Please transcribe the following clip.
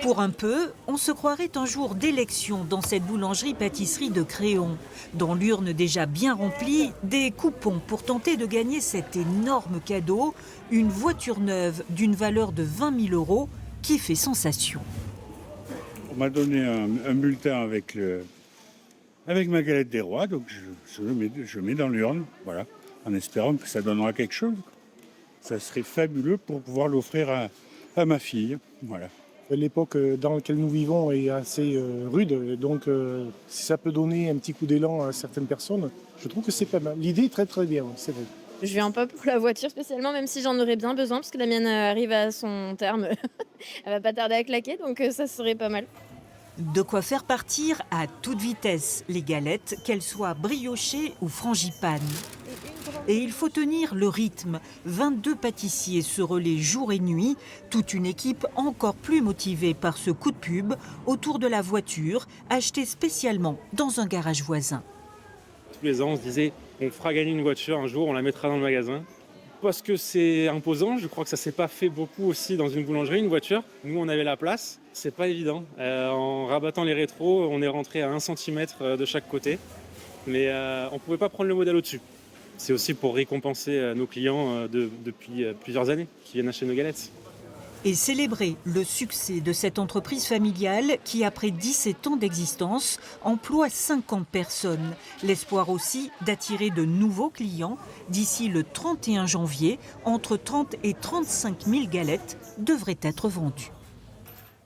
Pour un peu, on se croirait un jour d'élection dans cette boulangerie-pâtisserie de Créon. Dans l'urne déjà bien remplie, des coupons pour tenter de gagner cet énorme cadeau, une voiture neuve d'une valeur de 20 000 € qui fait sensation. On m'a donné un bulletin avec ma galette des rois, donc je mets dans l'urne, voilà, en espérant que ça donnera quelque chose. Ça serait fabuleux pour pouvoir l'offrir à ma fille, voilà. L'époque dans laquelle nous vivons est assez rude, donc si ça peut donner un petit coup d'élan à certaines personnes, je trouve que c'est pas mal. L'idée est très très bien, c'est vrai. Je viens pas pour la voiture spécialement, même si j'en aurais bien besoin, parce que la mienne arrive à son terme. Elle va pas tarder à claquer, donc ça serait pas mal. De quoi faire partir à toute vitesse les galettes, qu'elles soient briochées ou frangipanes. Et il faut tenir le rythme. 22 pâtissiers se relaient jour et nuit, toute une équipe encore plus motivée par ce coup de pub autour de la voiture, achetée spécialement dans un garage voisin. Tous les ans, on se disait, on fera gagner une voiture un jour, on la mettra dans le magasin. Parce que c'est imposant, je crois que ça s'est pas fait beaucoup aussi dans une boulangerie, une voiture. Nous, on avait la place, c'est pas évident. En rabattant les rétros, on est rentré à 1 cm de chaque côté. Mais on pouvait pas prendre le modèle au-dessus. C'est aussi pour récompenser nos clients depuis plusieurs années qui viennent acheter nos galettes. Et célébrer le succès de cette entreprise familiale qui, après 17 ans d'existence, emploie 50 personnes. L'espoir aussi d'attirer de nouveaux clients. D'ici le 31 janvier, entre 30 et 35 000 galettes devraient être vendues.